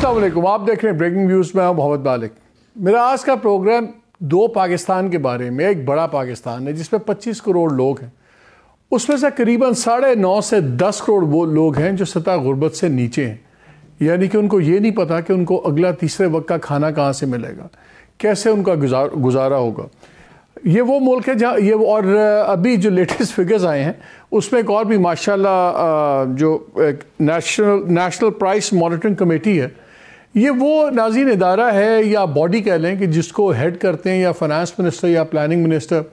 अस्सलाम वालेकुम, आप देख रहे हैं ब्रेकिंग न्यूज़ में। मोहम्मद मालिक। मेरा आज का प्रोग्राम दो पाकिस्तान के बारे में। एक बड़ा पाकिस्तान है जिसमें 25 करोड़ लोग हैं, उसमें से करीबन 9.5 से 10 करोड़ वो लोग हैं जो सतह गुर्बत से नीचे हैं, यानी कि उनको ये नहीं पता कि उनको अगला तीसरे वक्त का खाना कहाँ से मिलेगा, कैसे उनका गुजारा होगा। ये वो मुल्क है जहाँ ये, और अभी जो लेटेस्ट फिगर्स आए हैं उसमें एक और भी माशाल्लाह जो नेशनल प्राइस मॉनिटरिंग कमेटी है, ये वो नाज़रीन इदारा है या बॉडी कह लें कि जिसको हेड करते हैं या फाइनेंस मिनिस्टर या प्लानिंग मिनिस्टर।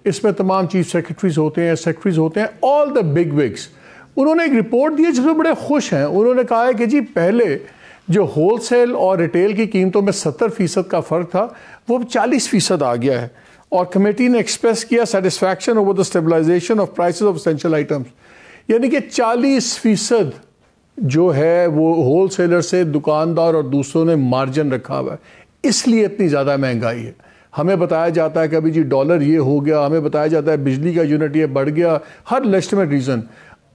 इसमें तमाम चीफ सेक्रेटरीज होते हैं, सेक्रेटरीज होते हैं, ऑल द बिग विग्स। उन्होंने एक रिपोर्ट दी है जिसमें बड़े खुश हैं। उन्होंने कहा है कि जी पहले जो होलसेल और रिटेल की कीमतों में 70% का फ़र्क था वो अब 40% आ गया है। और कमेटी ने एक्सप्रेस किया satisfaction over the stabilisation of prices of essential items, यानी कि 40% जो है वो होलसेलर से दुकानदार और दूसरों ने मार्जिन रखा हुआ है, इसलिए इतनी ज़्यादा महंगाई है। हमें बताया जाता है कि अभी जी डॉलर ये हो गया, हमें बताया जाता है बिजली का यूनिट ये बढ़ गया, हर लेजिटिमेट रीज़न।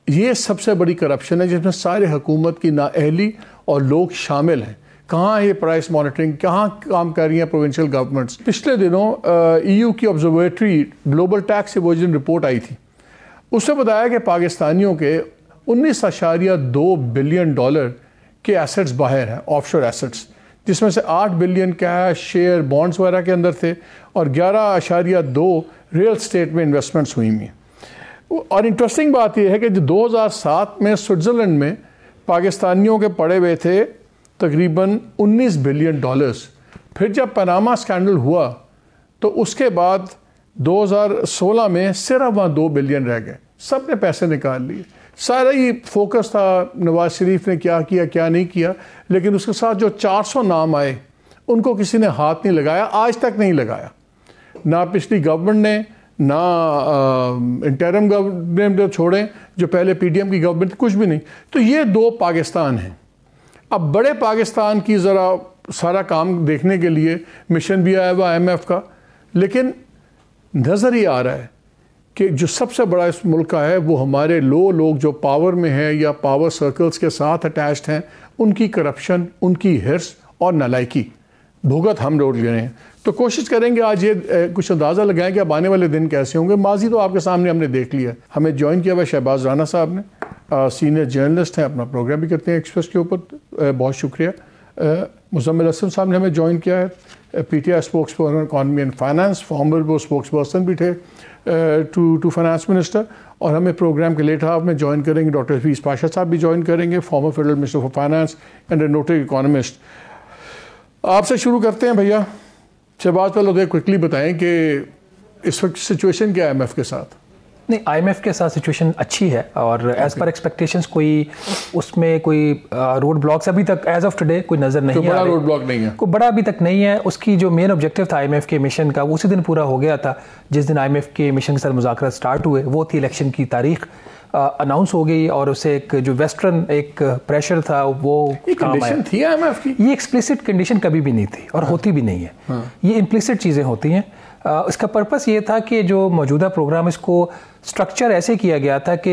ये सबसे बड़ी करप्शन है जिसमें सारे हुकूमत की नाअहली और लोग शामिल हैं। कहाँ है ये प्राइस मॉनिटरिंग, कहाँ काम कर रही हैं प्रोविंशियल गवर्नमेंट्स। पिछले दिनों EU की ऑब्जर्वेटरी ग्लोबल टैक्स इवोजन रिपोर्ट आई थी, उसने बताया कि पाकिस्तानियों के 19.2 बिलियन डॉलर के एसेट्स बाहर हैं, ऑफशोर एसेट्स, जिसमें से 8 बिलियन कैश, शेयर, बॉन्ड्स वगैरह के अंदर थे और 11.2 रियल स्टेट में इन्वेस्टमेंट्स हुई हैं। और इंटरेस्टिंग बात यह है कि 2007 में स्विट्ज़रलैंड में पाकिस्तानियों के पड़े हुए थे तकरीबन 19 बिलियन डॉलर्स। फिर जब पनामा स्कैंडल हुआ तो उसके बाद 2016 में सिर्फ वहाँ 2 बिलियन रह गए, सब ने पैसे निकाल लिए। सारा ही फोकस था नवाज शरीफ ने क्या किया क्या नहीं किया, लेकिन उसके साथ जो 400 नाम आए उनको किसी ने हाथ नहीं लगाया, आज तक नहीं लगाया, ना पिछली गवर्नमेंट ने, ना इंटरिम गवर्नमेंट ने छोड़े जो पहले PDM की गवर्नमेंट, कुछ भी नहीं। तो ये दो पाकिस्तान हैं। अब बड़े पाकिस्तान की ज़रा सारा काम देखने के लिए मिशन भी आया हुआ IMF का, लेकिन नज़र ही आ रहा है कि जो सबसे बड़ा इस मुल्क का है वो हमारे लोग जो पावर में हैं या पावर सर्कल्स के साथ अटैच्ड हैं, उनकी करप्शन, उनकी हिर्स और नालायकी भुगत हम लोग ले रहे हैं। तो कोशिश करेंगे आज ये कुछ अंदाज़ा लगाएं कि अब आने वाले दिन कैसे होंगे। माजी तो आपके सामने हमने देख लिया। हमें ज्वाइन किया हुआ शहबाज राना साहब ने, सीनियर जर्नलिस्ट हैं, अपना प्रोग्राम भी करते हैं एक्सप्रेस के ऊपर, बहुत शुक्रिया। मुजम्मिल हसन साहब ने हमें ज्वाइन किया है, PTI spokes person economy and finance, farmer वो स्पोक्स पर्सन भी थे टू फाइनेंस मिनिस्टर। और हमें प्रोग्राम के लेट हाफ में ज्वाइन करेंगे डॉक्टर हफीज़ पाशा साहब भी ज्वाइन करेंगे, farmer federal minister for finance and A noted economist. आपसे शुरू करते हैं भैया। शहबाज, पहले क्विकली बताएं कि इस वक्त सिचुएशन क्या है IMF के साथ। नहीं, IMF के साथ सिचुएशन अच्छी है और एज पर एक्सपेक्टेशंस कोई उसमें कोई रोड ब्लॉक्स अभी तक एज ऑफ टुडे कोई नज़र नहीं है। बड़ा रोड ब्लॉक नहीं है, कोई बड़ा अभी तक नहीं है। उसकी जो मेन ऑब्जेक्टिव था IMF के मिशन का, उसी दिन पूरा हो गया था जिस दिन IMF के मिशन के साथ मुज़ाकरात स्टार्ट हुए। वो थी इलेक्शन की तारीख अनाउंस हो गई और उसे एक जो वेस्टर्न एक प्रेशर था वो काम आया थी IMF की। ये एक्सप्लिसिट कंडीशन कभी भी नहीं थी और होती भी नहीं है। ये इम्प्लिसिट चीज़ें होती हैं। इसका पर्पस ये था कि जो मौजूदा प्रोग्राम, इसको स्ट्रक्चर ऐसे किया गया था कि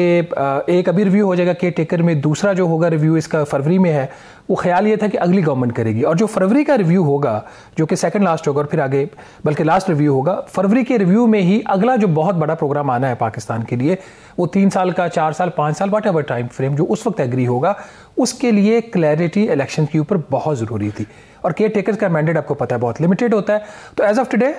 एक अभी रिव्यू हो जाएगा केयर टेकर में, दूसरा जो होगा रिव्यू इसका फरवरी में है। वो ख्याल ये था कि अगली गवर्नमेंट करेगी और जो फरवरी का रिव्यू होगा जो कि सेकंड लास्ट होगा और फिर आगे बल्कि लास्ट रिव्यू होगा, फरवरी के रिव्यू में ही अगला जो बहुत बड़ा प्रोग्राम आना है पाकिस्तान के लिए, वो 3 साल का, 4 साल, 5 साल, वट एवर टाइम फ्रेम जो उस वक्त एग्री होगा, उसके लिए क्लैरिटी इलेक्शन के ऊपर बहुत ज़रूरी थी। और केयर टेकर्स का मैंडेट आपको पता है बहुत लिमिटेड होता है। तो एज ऑफ टुडे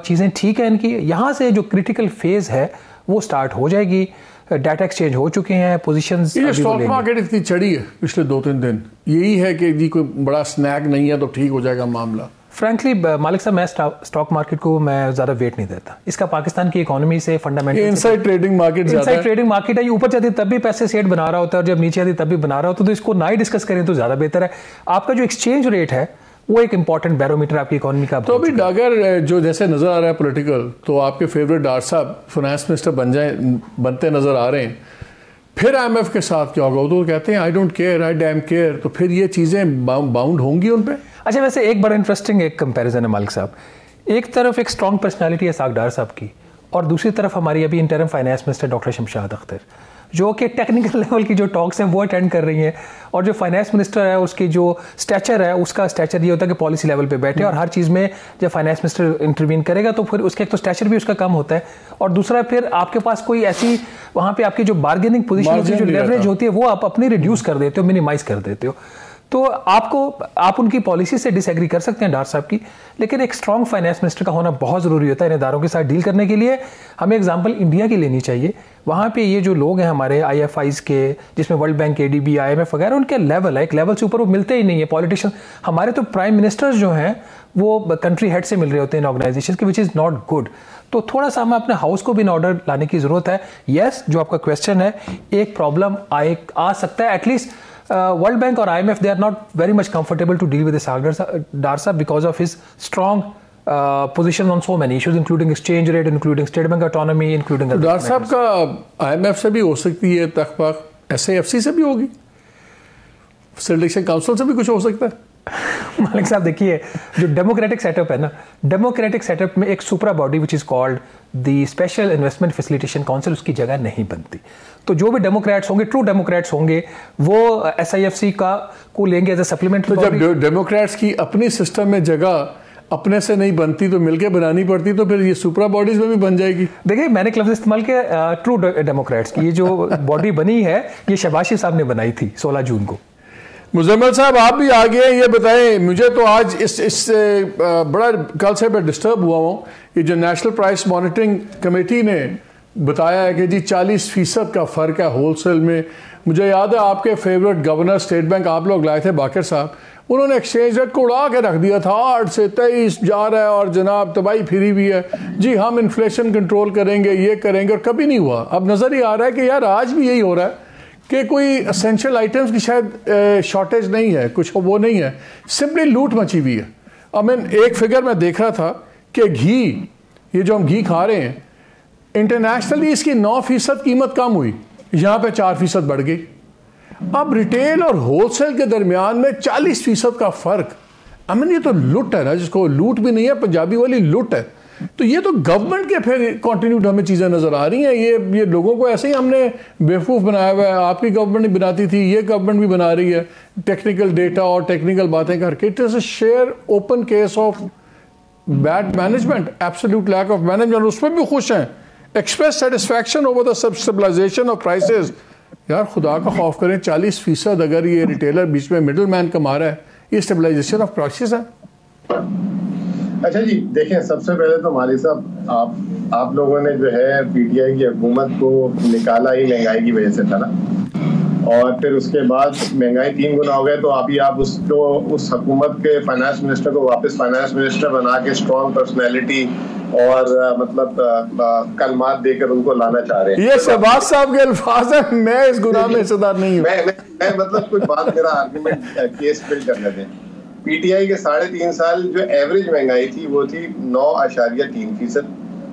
चीज़ें ठीक है इनकी। यहाँ से जो क्रिटिकल फेज़ है वो स्टार्ट हो जाएगी। डाटा एक्सचेंज हो चुके हैं, पोजीशंस। ये स्टॉक मार्केट इतनी चढ़ी है पिछले 2-3 दिन, यही है कि जी कोई बड़ा स्नैक नहीं है तो ठीक हो जाएगा मामला। फ्रैंकली मालिक साहब, मैं स्टॉक मार्केट को मैं ज़्यादा वेट नहीं देता। इसका पाकिस्तान की इकोनॉमी से फंडामेंटल इनसाइड ट्रेडिंग मार्केट है। ये ऊपर जाती है तब भी पैसे सेट बना रहा होता है और जब नीचे आती तब भी बना रहा होता है। तो इसको ना ही डिस्कस करें तो ज़्यादा बेहतर है। आपका जो एक्सचेंज रेट है वो एक इंपॉर्टेंट बैरोमीटर आपकी इकोनॉमी का। तो अभी अगर जो जैसे नजर आ रहा है पॉलिटिकल, तो आपके फेवरेट डॉक्टर साहब फाइनेंस मिनिस्टर बनते नजर आ रहे हैं, फिर IMF के साथ क्या होगा? तो कहते हैं I don't care, I dam care. तो फिर ये चीजें बाउंड होंगी उन पे। अच्छा, वैसे एक बड़ा इंटरेस्टिंग एक कंपैरिजन है मालिक साहब। एक तरफ एक स्ट्रॉन्ग पर्सनालिटी है सागडार साहब की और दूसरी तरफ हमारी अभी interim finance minister doctor Shamshad Akhtar. जो कि टेक्निकल लेवल की जो टॉक्स हैं वो अटेंड कर रही हैं, और जो फाइनेंस मिनिस्टर है उसकी जो स्टैचर है उसका स्टैचर ये होता है कि पॉलिसी लेवल पे बैठे, और हर चीज़ में जब फाइनेंस मिनिस्टर इंटरवीन करेगा तो फिर उसका एक तो स्टैचर भी उसका कम होता है, और दूसरा फिर आपके पास कोई ऐसी वहाँ पे आपकी जो बार्गेनिंग पोजीशन होती है, जो लेवरेज होती है, वो आप अपनी रिड्यूस कर देते हो, मिनिमाइज कर देते हो। तो आप उनकी पॉलिसी से डिसएग्री कर सकते हैं डार साहब की, लेकिन एक स्ट्रॉन्ग फाइनेंस मिनिस्टर का होना बहुत ज़रूरी होता है इन इदारों के साथ डील करने के लिए। हमें एग्जांपल इंडिया की लेनी चाहिए। वहाँ पे ये जो लोग हैं हमारे IFIs के, जिसमें वर्ल्ड बैंक, ADB, IMF वगैरह, उनके लेवल है, एक लेवल से ऊपर वो मिलते ही नहीं है पॉलिटिशियन। हमारे तो प्राइम मिनिस्टर्स जो हैं वो कंट्री हेड से मिल रहे होते हैं इन ऑर्गेनाइजेशन के, विच इज़ नॉट गुड। तो थोड़ा सा हमें अपने हाउस को भी इन ऑर्डर लाने की ज़रूरत है। येस, जो आपका क्वेश्चन है, एक प्रॉब्लम आ सकता है, at least World Bank or IMF, they are not very much comfortable to deal with this Dar Saab because of his strong position on so many issues, including exchange rate, including state bank autonomy, including Dar Saab का IMF से भी हो सकती है तकपाक, SAFC से भी होगी, selection council से भी कुछ हो सकता है। मालिक साहब देखिए, जो डेमोक्रेटिक सेटअप है ना, डेमोक्रेटिक सेटअप में एक supra body which is called the Special Investment Facilitation Council, उसकी जगह नहीं बनती। तो जो भी डेमोक्रेट्स होंगे, ट्रू डेमोक्रेट्स होंगे, वो SIFC को लेंगे एज ए सप्लीमेंट। तो जब डेमोक्रेट्स की अपनी सिस्टम में जगह अपने से नहीं बनती तो मिलके बनानी पड़ती, तो फिर ये सुपरा बॉडीज में भी बन जाएगी। देखिए, मैंने लफ्ज़ इस्तेमाल किया ट्रू डेमोक्रेट्स की। ये जो बॉडी बनी है, ये शहबाज शरीफ साहब ने बनाई थी 16 जून को। मुजम्मिल साहब, आप भी आ गए, ये बताएं मुझे, तो आज इस बड़ा कल से मैं डिस्टर्ब हुआ हूँ। ये जो नेशनल प्राइस मॉनिटरिंग कमेटी ने बताया है कि जी 40% का फ़र्क है होलसेल में। मुझे याद है आपके फेवरेट गवर्नर स्टेट बैंक आप लोग लाए थे बाकर साहब, उन्होंने एक्सचेंज रेट को उड़ा के रख दिया था, 8 से 23 जा रहा है और जनाब तबाही फिरी भी है जी, हम इन्फ्लेशन कंट्रोल करेंगे, ये करेंगे, और कभी नहीं हुआ। अब नज़र ही आ रहा है कि यार आज भी यही हो रहा है कि कोई असेंशियल आइटम्स की शायद शॉर्टेज नहीं है, कुछ वो नहीं है, सिंपली लूट मची हुई है। अब मैं एक फिगर में देख रहा था कि घी, ये जो हम घी खा रहे हैं, इंटरनेशनली इसकी 9% कीमत कम हुई, यहाँ पे 4% बढ़ गई। अब रिटेल और होलसेल के दरमियान में 40% का फ़र्क, ये तो लूट है ना, जिसको लूट भी नहीं है, पंजाबी वाली लूट है। तो ये तो गवर्नमेंट के फिर कॉन्टिन्यूट हमें चीज़ें नज़र आ रही हैं। ये लोगों को ऐसे ही हमने बेवकूफ़ बनाया हुआ है। आपकी गवर्नमेंट भी बनाती थी, ये गवर्नमेंट भी बना रही है, टेक्निकल डेटा और टेक्निकल बातें करके। It is a sheer open case of bad management, absolute lack of management. उसमें भी खुश हैं, express satisfaction over the stabilisation of prices. यार खुदा का खौफ करें, 40% अगर ये रिटेलर बीच में मिडल मैन कमा रहा है, ये स्टेबलाइजेशन ऑफ प्राइसेस है। अच्छा जी, देखें, सबसे पहले तो मालिक साहब, आप लोगों ने जो है PTI की हुकूमत को निकाला ही महंगाई की वजह से था ना, और फिर उसके बाद महंगाई 3 गुना हो गए, तो अभी आप उसको, उस हुकूमत के फाइनेंस मिनिस्टर को वापस फाइनेंस मिनिस्टर बना के स्ट्रॉन्ग पर्सनैलिटी और मतलब कलमात देकर उनको लाना चाह रहे हैं। ये शहबाज साहब के अल्फाज हैं, मैं इस गुनाह में हिस्सेदार नहीं हूँ। मैं मतलब कुछ बात, मेरा आर्गुमेंट केस बिल्ड करने दें। PTI के 3.5 साल जो एवरेज महंगाई थी वो थी 9.3%,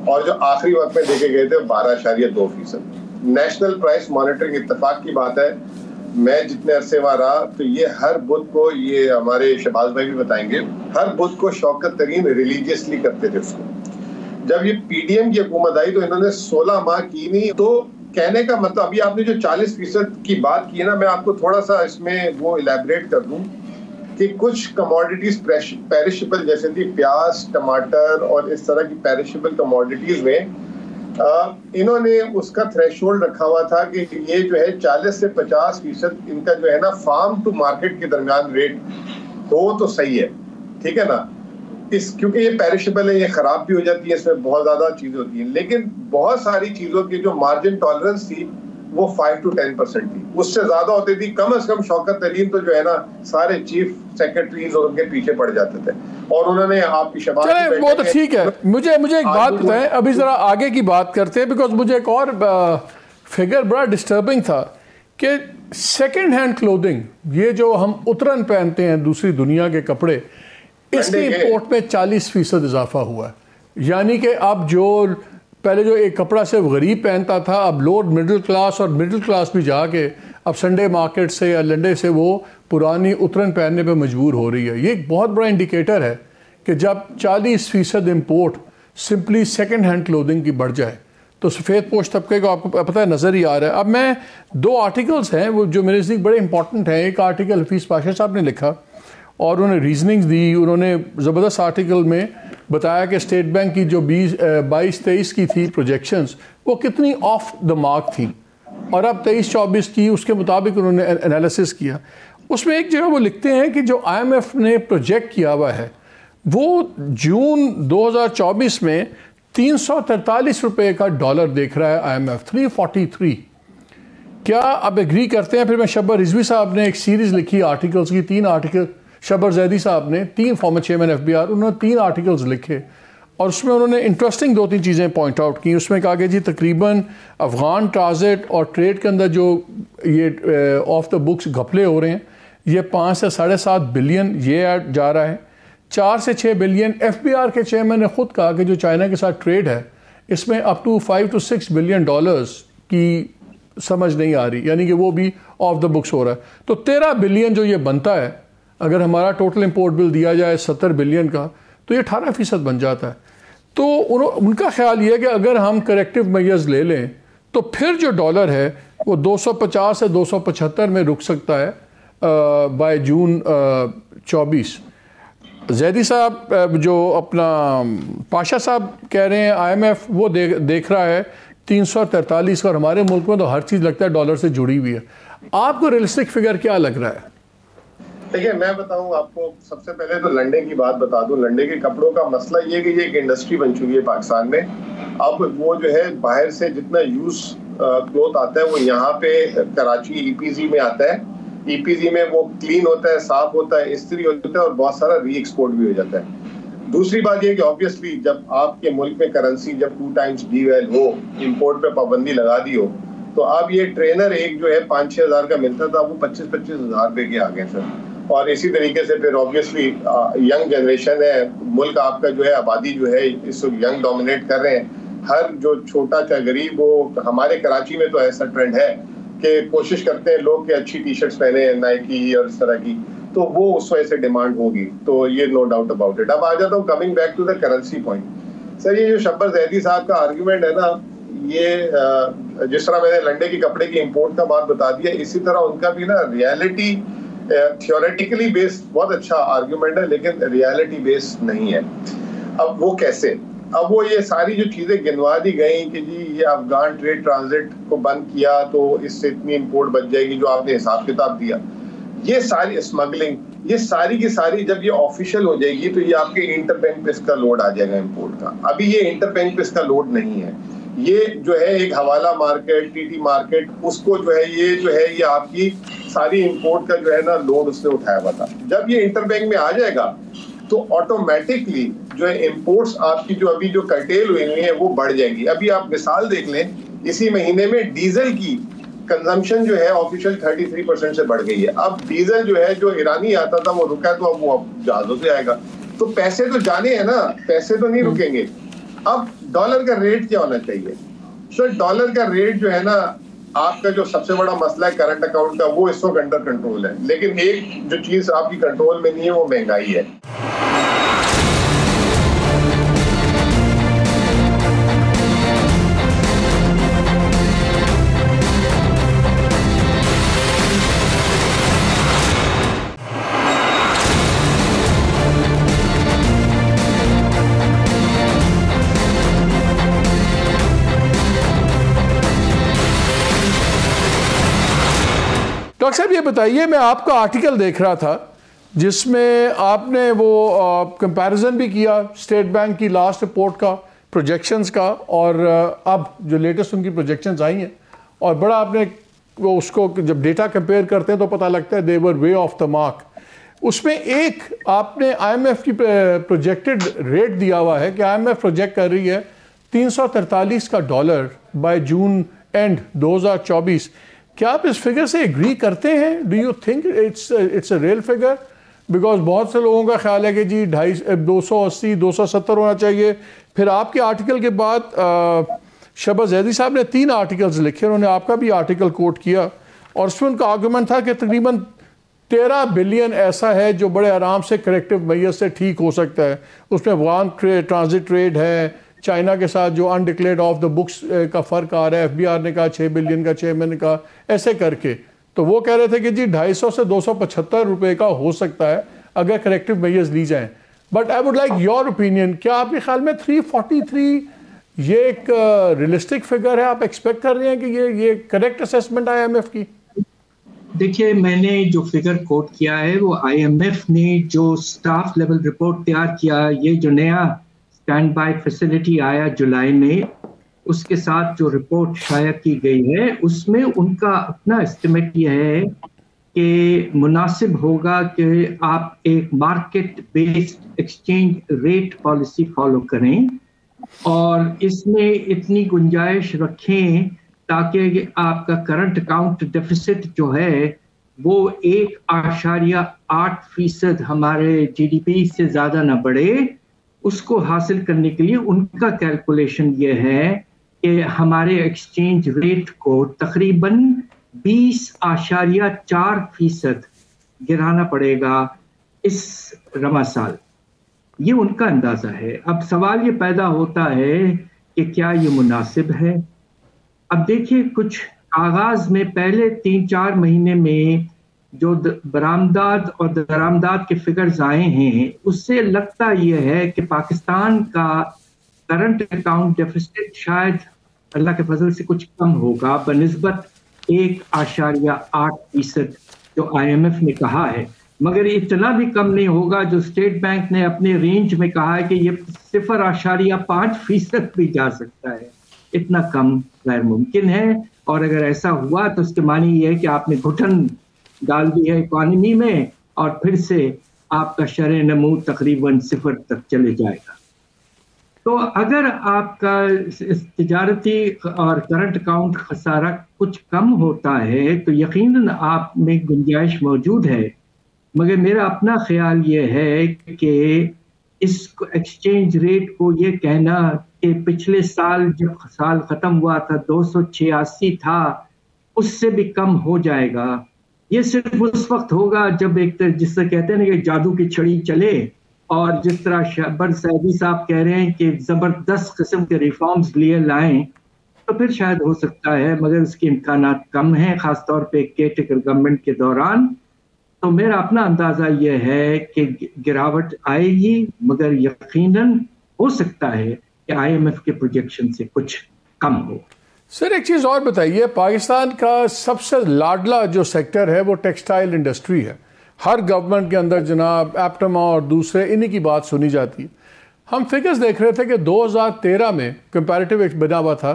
और जो आखिरी वक्त में देखे गए थे 12.2%। नेशनल प्राइस मॉनिटरिंग इत्तेफाक की बात है, मैं जितने अरसे वहाँ रहा, तो ये हर बुध को, ये हमारे शहबाज भाई भी बताएंगे, हर बुध को शौकत तरीन रिलीजियसली करते थे उसको। जब ये PDM की हुकूमत आई तो इन्होंने 16 माह की नहीं। तो कहने का मतलब, अभी आपने जो 40% की बात की है ना, मैं आपको थोड़ा सा इसमें वो इलेबरेट कर दूं कि कुछ कमोडिटीज पेरिशेबल जैसे थी प्याज, टमाटर और इस तरह की पेरिशेबल कमोडिटीज में इन्होंने उसका थ्रेशोल्ड रखा हुआ था कि ये जो है 40 से 50% इनका जो है ना फार्म टू मार्केट के दरमियान रेट हो तो सही है, ठीक है ना। क्योंकि ये पेरिशेबल है, ये खराब भी हो जाती है, इसमें बहुत ज्यादा चीजें होती हैं, लेकिन बहुत सारी चीजों की जो मार्जिन टॉलरेंस थी वो 5 to 10% थी, उससे ज्यादा होती थी। कम से कम शौकत तरीन तो जो है ना सारे चीफ सेक्रेटरीज और उनके पीछे पड़ जाते थे, और उन्होंने आपकी शबाब, वो तो ठीक है। मुझे एक बात बताएं, अभी जरा आगे की बात करते हैं, बिकॉज मुझे एक और फिगर बड़ा डिस्टर्बिंग था कि सेकेंड हैंड क्लोथिंग, ये जो हम उतरन पहनते हैं दूसरी दुनिया के कपड़े, इसके इंपोर्ट में 40% इजाफा हुआ है। यानी कि अब जो पहले जो एक कपड़ा सिर्फ गरीब पहनता था, अब लोअर मिडिल क्लास और मिडिल क्लास भी जाके अब संडे मार्केट से या लंडे से वो पुरानी उतरन पहनने पे मजबूर हो रही है। ये एक बहुत बड़ा इंडिकेटर है कि जब 40% import simply second hand clothing की बढ़ जाए तो सफ़ेद पोश तबके को आपको पता है नज़र ही आ रहा है। अब मैं 2 आर्टिकल्स हैं वो जो मेरे नज़दीक बड़े इंपॉर्टेंट हैं। एक आर्टिकल हफीज़ पाशा साहब ने लिखा और उन्होंने रीजनिंग्स दी। उन्होंने ज़बरदस्त आर्टिकल में बताया कि स्टेट बैंक की जो 22-23 की थी प्रोजेक्शंस वो कितनी ऑफ द मार्क थी, और अब 23-24 की उसके मुताबिक उन्होंने एनालिसिस किया। उसमें एक जगह वो लिखते हैं कि जो IMF ने प्रोजेक्ट किया हुआ है वो जून 2024 में 343 रुपये का डॉलर देख रहा है IMF, 343। क्या आप एग्री करते हैं? फिर मैं शब्बर रिजवी साहब ने एक सीरीज़ लिखी आर्टिकल्स की, 3 आर्टिकल, शब्बर जैदी साहब ने 3 फॉर्मर चेयरमैन FBR, उन्होंने 3 आर्टिकल्स लिखे और उसमें उन्होंने इंटरेस्टिंग 2-3 चीज़ें पॉइंट आउट की। उसमें कहा कि जी तकरीबन अफ़गान ट्रांजिट और ट्रेड के अंदर जो ये ऑफ द बुक्स घपले हो रहे हैं ये 5 से 7.5 बिलियन ये जा रहा है। 4 से 6 बिलियन FBR के चेयरमैन ने खुद कहा कि जो चाइना के साथ ट्रेड है इसमें up to 5 to 6 billion dollars की समझ नहीं आ रही, यानी कि वो भी ऑफ द बुक्स हो रहा है। तो 13 बिलियन जो ये बनता है, अगर हमारा टोटल इंपोर्ट बिल दिया जाए 70 बिलियन का, तो ये 18% बन जाता है। तो उनका ख्याल ये है कि अगर हम करेक्टिव मेजर्स ले लें तो फिर जो डॉलर है वो 250 से 275 में रुक सकता है बाय जून 24। जैदी साहब जो अपना पाशा साहब कह रहे हैं IMF वो देख रहा है 343, और हमारे मुल्क में तो हर चीज़ लगता है डॉलर से जुड़ी हुई है। आपको रियलिस्टिक फिगर क्या लग रहा है? देखिए मैं बताऊं आपको, सबसे पहले तो लंडे की बात बता दूं। लंडे के कपड़ों का मसला ये कि ये एक इंडस्ट्री बन चुकी है पाकिस्तान में। अब वो जो है बाहर से जितना यूज क्लोथ आता है वो यहाँ पे कराची EPZ में आता है। EPZ में वो क्लीन होता है, साफ होता है, इस्त्री होता है और बहुत सारा री एक्सपोर्ट भी हो जाता है। दूसरी बात ये कि ऑब्वियसली जब आपके मुल्क में करेंसी जब 2 times devalue हो, इंपोर्ट पे पाबंदी लगा दी हो, तो अब ये ट्रेनर एक जो है 5-6 हज़ार का मिलता था वो 25-25 हज़ार रुपए के आ गए सर। और इसी तरीके से फिर ऑब्वियसली यंग जनरेशन है, मुल्क आपका जो है आबादी जो है इस यंग डोमिनेट कर रहे हैं। हर जो छोटा चाहे गरीब हो, हमारे कराची में तो ऐसा ट्रेंड है कि कोशिश करते हैं लोग कि अच्छी टी-शर्ट्स पहने, नाइकी और इस तरह की, तो वो उस वजह से डिमांड होगी, तो ये नो डाउट अबाउट इट। अब आ जाता हूँ coming back to the currency point. Sir ये जो शब्बर जैदी साहब का आर्ग्यूमेंट है ना, ये जिस तरह मैंने लंडे की कपड़े की इंपोर्ट का बात बता दिया, इसी तरह उनका भी ना रियलिटी थियोरेटिकली बेस्ड बहुत अच्छा आर्ग्यूमेंट है लेकिन रियलिटी बेस्ड नहीं है। अब वो कैसे? अब वो ये सारी जो चीजें गिनवा दी गई कि जी ये अफगान ट्रेड ट्रांजिट को बंद किया तो इससे इतनी इंपोर्ट बच जाएगी, जो आपने हिसाब किताब दिया, ये सारी स्मगलिंग, ये सारी की सारी जब ये ऑफिशियल हो जाएगी तो ये आपके इंटरबैंक पे इसका लोड आ जाएगा इंपोर्ट का। अभी ये इंटरबैंक पे इसका लोड नहीं है, ये जो है एक हवाला मार्केट, TT मार्केट, उसको जो है ये आपकी सारी इंपोर्ट का जो है ना लोड उसने उठाया हुआ था। जब ये इंटरबैंक में आ जाएगा तो ऑटोमेटिकली जो है इंपोर्ट्स आपकी जो अभी जो कर्टेल हुई है वो बढ़ जाएगी। अभी आप मिसाल देख लें, इसी महीने में डीजल की कंजम्पशन जो है ऑफिशियल 33% से बढ़ गई है। अब डीजल जो है जो ईरानी आता था वो रुका, तो अब वो जहाजों से आएगा, तो पैसे तो जाने हैं ना, पैसे तो नहीं रुकेंगे। अब डॉलर का रेट क्या होना चाहिए? सर डॉलर का रेट जो है ना, आपका जो सबसे बड़ा मसला है करंट अकाउंट का, वो इस वक्त अंडर कंट्रोल है, लेकिन एक जो चीज आपकी कंट्रोल में नहीं है वो महंगाई है। डॉक्टर साहब ये बताइए, मैं आपका आर्टिकल देख रहा था जिसमें आपने वो कंपैरिजन भी किया स्टेट बैंक की लास्ट रिपोर्ट का, प्रोजेक्शंस का, और अब जो लेटेस्ट उनकी प्रोजेक्शंस आई हैं, और बड़ा आपने वो उसको जब डेटा कंपेयर करते हैं तो पता लगता है दे वर वे ऑफ द मार्क। उसमें एक आपने IMF की प्रोजेक्टेड रेट दिया हुआ है कि IMF प्रोजेक्ट कर रही है 343 का डॉलर बाय जून एंड 2024। क्या आप इस फिगर से एग्री करते हैं? Do you think it's a real figure? Because बहुत से लोगों का ख्याल है कि जी 280 270 होना चाहिए। फिर आपके आर्टिकल के बाद शब्बर जैदी साहब ने 3 आर्टिकल्स लिखे, उन्होंने आपका भी आर्टिकल कोट किया, और उसमें उनका आर्गूमेंट था कि तकरीबन 13 बिलियन ऐसा है जो बड़े आराम से करेक्टिव मेजर से ठीक हो सकता है। उसमें अफगान ट्रांजिट ट्रेड है, चाइना के साथ जो अनडिक्लेयर्ड ऑफ द बुक्स का फ़र्क आ रहा है, FBR ने कहा 6 बिलियन का, चेयरमैन ने कहा, ऐसे करके तो वो कह रहे थे कि जी 250 से 275 रुपए का हो सकता है अगर करेक्टिव मेजर्स ली जाएं। But I would like your opinion, क्या आपके ख्याल में 343 ये एक रियलिस्टिक फिगर है? आप एक्सपेक्ट कर रहे हैं कि ये करेक्ट असेसमेंट IMF की? देखिए, मैंने जो फिगर कोट किया है वो IMF ने जो स्टाफ लेवल रिपोर्ट तैयार किया, ये जो नया स्टैंड बाय फैसिलिटी आया जुलाई में, उसके साथ जो रिपोर्ट शाया की गई है उसमें उनका अपना एस्टिमेट ये है कि मुनासिब होगा कि आप एक market based exchange rate policy follow करें और इसमें इतनी गुंजाइश रखें ताकि आपका करंट अकाउंट डेफिसिट जो है वो 1.8% हमारे GDP से ज्यादा ना बढ़े। उसको हासिल करने के लिए उनका कैलकुलेशन ये है कि हमारे एक्सचेंज रेट को तकरीबन 20.4% गिराना पड़ेगा इस रमा साल। ये उनका अंदाजा है। अब सवाल ये पैदा होता है कि क्या ये मुनासिब है? अब देखिए, कुछ आगाज में पहले 3-4 महीने में जो बरामदात और दरामदात के फिगर्स आए हैं उससे लगता यह है कि पाकिस्तान का करंट अकाउंट डेफिसिट शायद अल्लाह के फजल से कुछ कम होगा बनिस्बत 1.8% जो IMF ने कहा है, मगर इतना भी कम नहीं होगा जो स्टेट बैंक ने अपने रेंज में कहा है कि ये 0.5% भी जा सकता है। इतना कम गैर मुमकिन है, और अगर ऐसा हुआ तो उसके मानी ये है कि आपने घुटन डाल दी है इकोनॉमी में और फिर से आपका शरह नमू तकरीबन 0 तक चले जाएगा। तो अगर आपका तिजारती और करंट अकाउंट खसारा कुछ कम होता है तो यकीनन आप में गुंजाइश मौजूद है, मगर मेरा अपना ख्याल ये है कि इस एक्सचेंज रेट को ये कहना कि पिछले साल जब साल खत्म हुआ था 286 था, उससे भी कम हो जाएगा, ये सिर्फ उस वक्त होगा जब एक जिससे कहते हैं ना कि जादू की छड़ी चले, और जिस तरह शहबर सैदी साहब कह रहे हैं कि जबरदस्त किस्म के रिफॉर्म्स लिए लाएं तो फिर शायद हो सकता है, मगर उसके इम्कानात कम हैं, खासतौर पे केयरटेकर गवर्नमेंट के दौरान। तो मेरा अपना अंदाजा ये है कि गिरावट आएगी, मगर यकीनन हो सकता है कि IMF के प्रोजेक्शन से कुछ कम हो। सर एक चीज़ और बताइए, पाकिस्तान का सबसे लाडला जो सेक्टर है वो टेक्सटाइल इंडस्ट्री है। हर गवर्नमेंट के अंदर जनाब एप्टमा और दूसरे इन्हीं की बात सुनी जाती है। हम फिगर्स देख रहे थे कि 2013 में कंपैरेटिव बना हुआ था,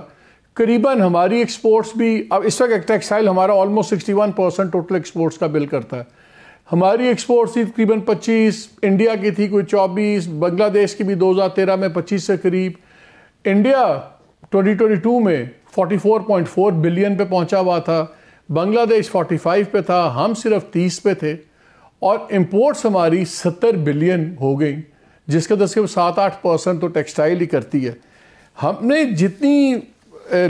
करीबन हमारी एक्सपोर्ट्स भी, अब इस वक्त टेक्सटाइल हमारा ऑलमोस्ट 61% टोटल एक्सपोर्ट्स का बिल करता है। हमारी एक्सपोर्ट्स थी तकरीबन 25, इंडिया की थी कोई 24, बांग्लादेश की भी 2013 में 25 से करीब। इंडिया 2022 में 44.4 बिलियन पे पहुंचा हुआ था, बांग्लादेश 45 पे था, हम सिर्फ 30 पे थे, और इंपोर्ट्स हमारी 70 बिलियन हो गई, जिसके 7-8% तो टेक्सटाइल ही करती है। हमने जितनी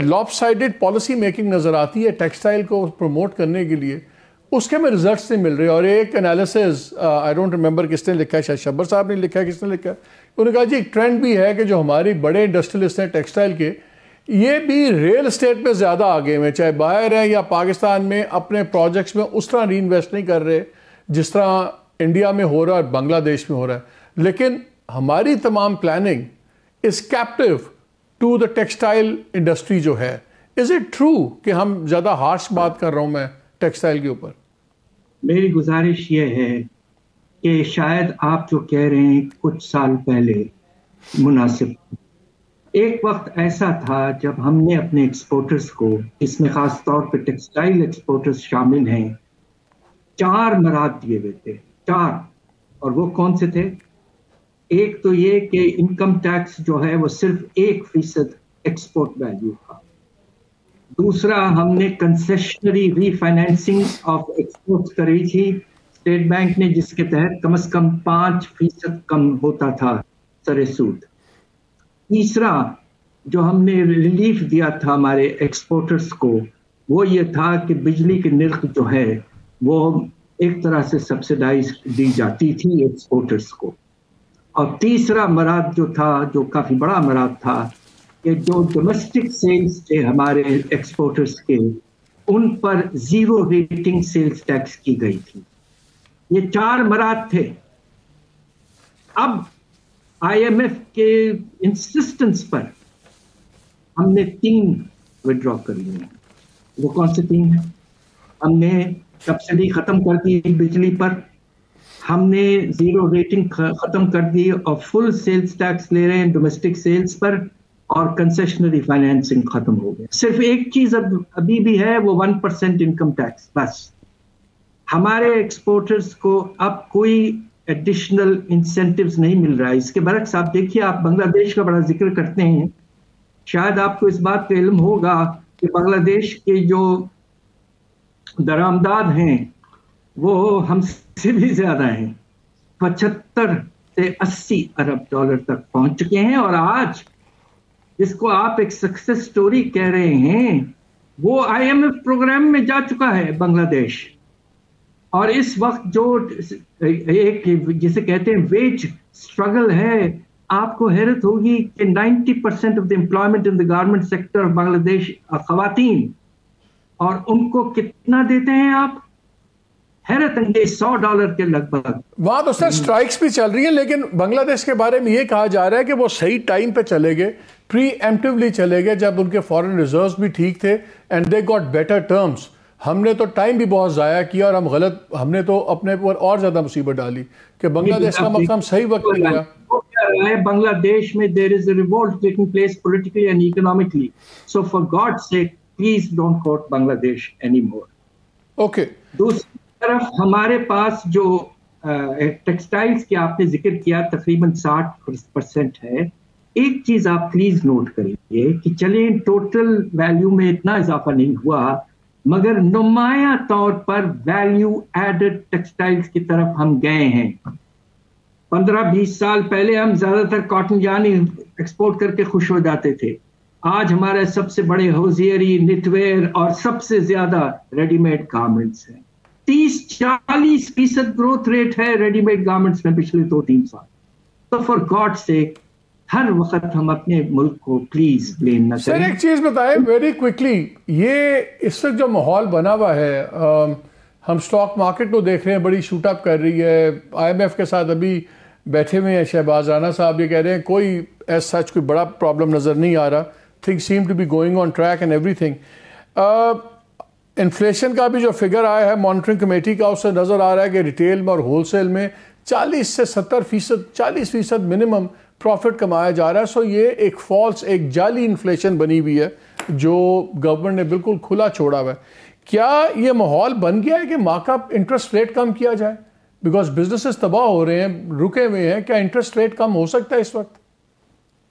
लॉपसाइडेड पॉलिसी मेकिंग नज़र आती है टेक्सटाइल को प्रमोट करने के लिए, उसके हमें रिजल्ट्स नहीं मिल रहे। और एक एनालिसिस आई डोंट रिमेंबर किसने लिखा है, शायद शब्बर साहब ने लिखा है, किसने लिखा है, उन्होंने कहा जी एक ट्रेंड भी है कि जो हमारी बड़े इंडस्ट्रियलिस्ट हैं टेक्सटाइल के, ये भी रियल एस्टेट पे ज़्यादा आगे हैं, चाहे बाहर हैं या पाकिस्तान में, अपने प्रोजेक्ट्स में उस तरह री इन्वेस्ट नहीं कर रहे जिस तरह इंडिया में हो रहा है और बांग्लादेश में हो रहा है। लेकिन हमारी तमाम planning is captive to the textile industry जो है। इज़ इट ट्रू कि हम ज़्यादा हार्श बात कर रहा हूँ मैं टेक्सटाइल के ऊपर? मेरी गुजारिश ये है कि शायद आप जो कह रहे हैं कुछ साल पहले मुनासिब, एक वक्त ऐसा था जब हमने अपने एक्सपोर्टर्स को, इसमें खास तौर पे टेक्सटाइल एक्सपोर्टर्स शामिल हैं, 4 मराद दिए हुए थे, 4। और वो कौन से थे? एक तो ये कि इनकम टैक्स जो है वो सिर्फ 1% एक्सपोर्ट वैल्यू का। दूसरा, हमने कंसेशनरी रीफाइनेंसिंग ऑफ एक्सपोर्ट्स करी थी स्टेट बैंक ने, जिसके तहत कम से कम 5% कम होता था सरे सूद। तीसरा, जो हमने रिलीफ दिया था हमारे एक्सपोर्टर्स को, वो ये था कि बिजली की निर्ख जो है वो एक तरह से सब्सिडाइज दी जाती थी एक्सपोर्टर्स को। और तीसरा मराद जो था, जो काफी बड़ा मराद था, कि जो डोमेस्टिक सेल्स थे हमारे एक्सपोर्टर्स के, उन पर 0 रेटिंग सेल्स टैक्स की गई थी। ये 4 मराद थे। अब IMF के इंसिस्टेंस पर हमने 3 विड्रॉ कर लिए। वो कौन से 3 हैं? हमने सब्सिडी खत्म कर दी बिजली पर, हमने 0 रेटिंग खत्म कर दी और फुल सेल्स टैक्स ले रहे हैं डोमेस्टिक सेल्स पर, और कंसेशनरी फाइनेंसिंग खत्म हो गया। सिर्फ एक चीज अभी भी है, वो 1% इनकम टैक्स। बस हमारे एक्सपोर्टर्स को अब कोई एडिशनल इंसेंटिव्स नहीं मिल रहा है। इसके बरक्स आप देखिए, आप बांग्लादेश का बड़ा जिक्र करते हैं, शायद आपको इस बात का इल्म होगा कि बांग्लादेश के जो दरामदाद हैं वो हमसे भी ज्यादा हैं। 75 से 80 अरब डॉलर तक पहुंच चुके हैं, और आज जिसको आप एक सक्सेस स्टोरी कह रहे हैं, वो IMF प्रोग्राम में जा चुका है बांग्लादेश। और इस वक्त जो एक जिसे कहते हैं वेज स्ट्रगल है, आपको हैरत होगी कि 90% of the employment in the garment sector of Bangladesh खवातीन, और उनको कितना देते हैं आप? हैरत अंगेज $100 के लगभग। वहां तो सर स्ट्राइक्स भी चल रही हैं, लेकिन बांग्लादेश के बारे में ये कहा जा रहा है कि वो सही टाइम पे चले गए, प्री एम्प्टिवली चले गए, जब उनके फॉरेन रिजर्व्स भी ठीक थे and they got better terms. हमने तो टाइम भी बहुत ज़ाया किया, और हमने तो अपने ऊपर और ज्यादा मुसीबत डाली कि बांग्लादेश का मकसद सही वक्त पे गया। बांग्लादेश में there is a revolt taking place politically and economically, so for God sake please don't quote Bangladesh any more. Okay, दूसरी तरफ हमारे पास जो टेक्सटाइल्स की आपने जिक्र किया, तकरीबन 60% है। एक चीज आप प्लीज नोट करिए कि चले टोटल वैल्यू में इतना इजाफा नहीं हुआ, मगर नुमाया तौर पर वैल्यू एडेड टेक्सटाइल्स की तरफ हम गए हैं। 15-20 साल पहले हम ज्यादातर कॉटन यार्न एक्सपोर्ट करके खुश हो जाते थे। आज हमारे सबसे बड़े होजियरी, निटवेयर और सबसे ज्यादा रेडीमेड गारमेंट्स हैं। 30-40% ग्रोथ रेट है रेडीमेड गारमेंट्स में पिछले 2-3 साल। तो फॉर गॉड सेक हर वक्त हम अपने मुल्क को प्लीज ब्लेम न करें। सर एक चीज बताएं वेरी क्विकली, ये इस वक्त जो माहौल बना हुआ है, हम स्टॉक मार्केट को देख रहे हैं बड़ी शूट अप कर रही है। IMF के साथ अभी बैठे हुए हैं शहबाज राना साहब, ये कह रहे हैं कोई एज सच कोई बड़ा प्रॉब्लम नजर नहीं आ रहा, things seem to be going on track and everything. Inflation का भी जो फिगर आया है मॉनिटरिंग कमेटी का, उससे नजर आ रहा है कि रिटेल में और होलसेल में 40 से 70%, 40% मिनिमम प्रॉफिट कमाया जा रहा है। सो ये एक फॉल्स, एक जाली इन्फ्लेशन बनी हुई है जो गवर्नमेंट ने बिल्कुल खुला छोड़ा हुआ है। क्या ये माहौल बन गया है कि मार्कअप इंटरेस्ट रेट कम किया जाए? बिकॉज बिजनेसेस तबाह हो रहे हैं, रुके हुए हैं, क्या इंटरेस्ट रेट कम हो सकता है इस वक्त?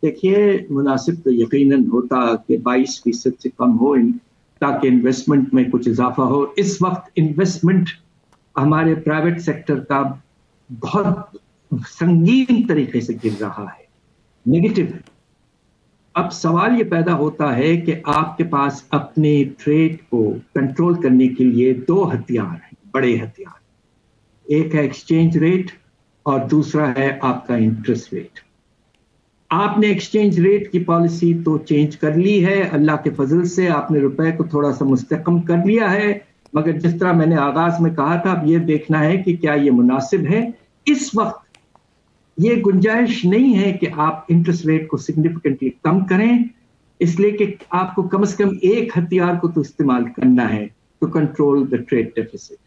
देखिए, मुनासिब तो यकीनन होता कि 22% से कम हो, ताकि इन्वेस्टमेंट में कुछ इजाफा हो। इस वक्त इन्वेस्टमेंट हमारे प्राइवेट सेक्टर का बहुत संगीन तरीके से गिर रहा है, नेगेटिव है। अब सवाल ये पैदा होता है कि आपके पास अपने ट्रेड को कंट्रोल करने के लिए 2 हथियार हैं, बड़े हथियार। एक है एक्सचेंज रेट और दूसरा है आपका इंटरेस्ट रेट। आपने एक्सचेंज रेट की पॉलिसी तो चेंज कर ली है, अल्लाह के फजल से आपने रुपए को थोड़ा सा मुस्तकम कर लिया है, मगर जिस तरह मैंने आगाज में कहा था, अब ये देखना है कि क्या ये मुनासिब है। इस वक्त ये गुंजाइश नहीं है कि आप इंटरेस्ट रेट को सिग्निफिकेंटली कम करें, इसलिए कि आपको कम से कम एक हथियार को तो इस्तेमाल करना है to control the trade deficit.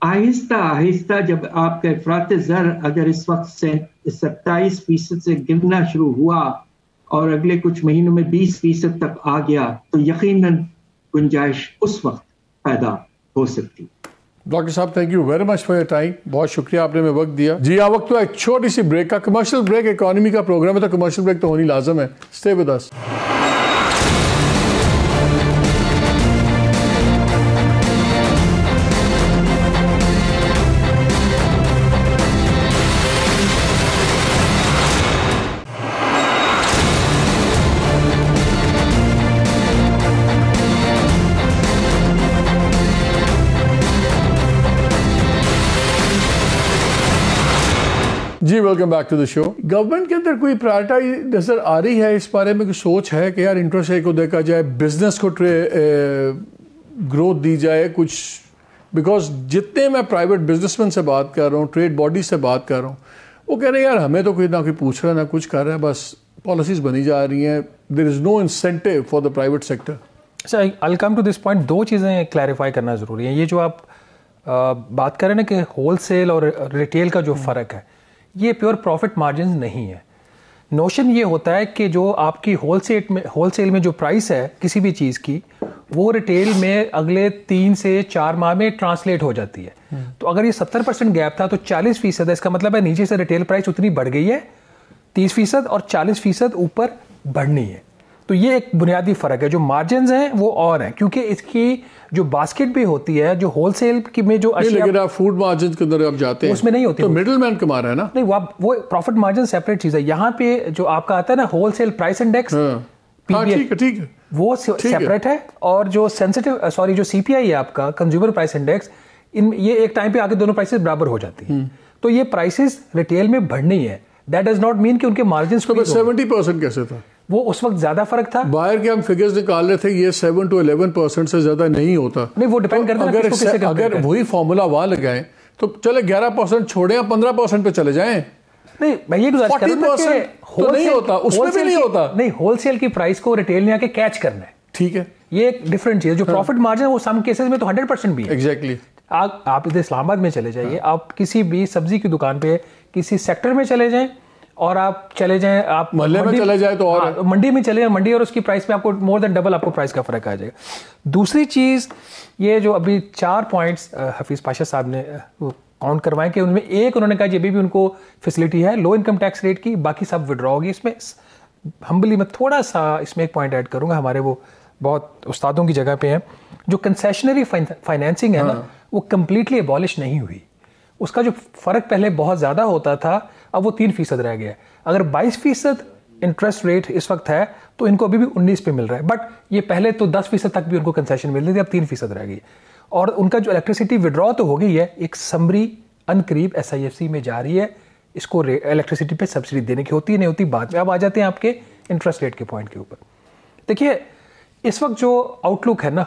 आहिस्ता आहिस्ता जब आपका इफरात ज़र अगर इस वक्त से 27% से गिरना शुरू हुआ और अगले कुछ महीनों में 20% तक आ गया, तो यकीनन गुंजाइश उस वक्त पैदा हो सकती। डॉक्टर साहब, thank you very much for your time. बहुत शुक्रिया, आपने हमें वक्त दिया। जी हाँ, वक्त तो एक छोटी सी ब्रेक का, कमर्शियल ब्रेक। इकोनॉमी का प्रोग्राम है तो कमर्शियल ब्रेक तो होनी लाजम है। Stay with us. जी welcome back to the show. Government के अंदर कोई प्रायोरिटी नजर आ रही है इस बारे में, कोई सोच है कि यार इंटरेस्ट रेट को देखा जाए, बिजनेस को ग्रोथ दी जाए कुछ? बिकॉज जितने मैं प्राइवेट बिजनेसमैन से बात कर रहा हूँ, ट्रेड बॉडी से बात कर रहा हूँ, वो कह रहे हैं यार हमें तो कोई ना कोई पूछ रहा है ना कुछ कर रहा है, बस पॉलिसीज बनी जा रही हैं, there is no incentive for the private sector. अच्छा, I come to this point. दो चीज़ें क्लैरिफाई करना ज़रूरी है। ये जो आप बात कर रहे हैं ना कि होलसेल और रिटेल का जो फ़र्क है, ये प्योर प्रॉफिट मार्जिन नहीं है। नोशन ये होता है कि जो आपकी होलसेल में जो प्राइस है किसी भी चीज़ की, वो रिटेल में अगले 3 से 4 माह में ट्रांसलेट हो जाती है। तो अगर ये 70% गैप था तो 40% है, इसका मतलब है नीचे से रिटेल प्राइस उतनी बढ़ गई है 30% और 40% ऊपर बढ़नी है। तो ये एक बुनियादी फ़र्क है। जो मार्जिन्स हैं वो और हैं, क्योंकि इसकी जो बास्केट भी होती है, जो होलसेल की में जो लेकिन आप फूड मार्जिन के अंदर आप जाते हैं उसमें नहीं होती, तो मिडलमैन कमा रहा है ना। नहीं, वो प्रॉफिट मार्जिन सेपरेट चीज़ है। यहाँ पे जो आपका आता है ना होलसेल प्राइस इंडेक्स, ठीक है, वो सेपरेट है। और जो जो सीपीआई है आपका कंज्यूमर प्राइस इंडेक्स, ये एक टाइम पे आके दोनों प्राइसेस बराबर हो जाती है। तो ये प्राइसेस रिटेल में बढ़नी है। दैट डज नॉट मीन कि उनके मार्जिन 70% कैसे था? वो उस वक्त ज्यादा फर्क था। बाहर के हम फिगर्स निकाल रहे थे, ये 7 to 11% से ज्यादा नहीं होता। नहीं, वो डिपेंड करता है अगर वही फॉर्मूला वहां लगाएं तो चले 11% छोड़े या 15% पे चले जाएं। नहीं, मैं ये गुजारिश कर रहा हूं कि तो नहीं होता, उसमें भी नहीं होता। नहीं, होलसेल की प्राइस को रिटेल ने आके कैच करना है। ठीक है, ये एक डिफरेंट चीज है। जो प्रॉफिट मार्जिन है वो सम केसेस में तो 100% भी है। एग्जैक्टली। आप इधर इस्लामाबाद में चले जाइए, आप किसी भी सब्जी की दुकान पे किसी सेक्टर में चले जाएं, और आप चले जाएं, आप मोहल्ले में चले जाए तो और मंडी में चले जाएं, मंडी और उसकी प्राइस में आपको मोर देन डबल आपको प्राइस का फर्क आ जाएगा। दूसरी चीज, ये जो अभी 4 पॉइंट्स हफीज पाशा साहब ने काउंट करवाए कि उनमें एक उन्होंने कहा ये भी उनको फैसिलिटी है लो इनकम टैक्स रेट की, बाकी सब विड्रॉ होगी। इसमें हम्बली मैं थोड़ा सा इसमें एक पॉइंट ऐड करूंगा, हमारे वो बहुत उस्तादों की जगह पे हैं। जो कंसेशनरी फाइनेंसिंग है ना, वो कंप्लीटली एबॉलिश नहीं हुई। उसका जो फर्क पहले बहुत ज्यादा होता था, अब वो 3% रह गया। अगर 22% इंटरेस्ट रेट इस वक्त है तो इनको अभी भी 19 पे मिल रहा है, बट ये पहले तो 10% तक भी उनको कंसेशन मिल रही थी, अब 3% रह गई। और उनका जो इलेक्ट्रिसिटी विड्रॉ तो हो गई है, एक समरी अनकरीब SIFC में जा रही है, इसको इलेक्ट्रिसिटी पे सब्सिडी देने की होती है नहीं होती बाद में। अब आ जाते हैं आपके इंटरेस्ट रेट के पॉइंट के ऊपर। देखिए, इस वक्त जो आउटलुक है ना,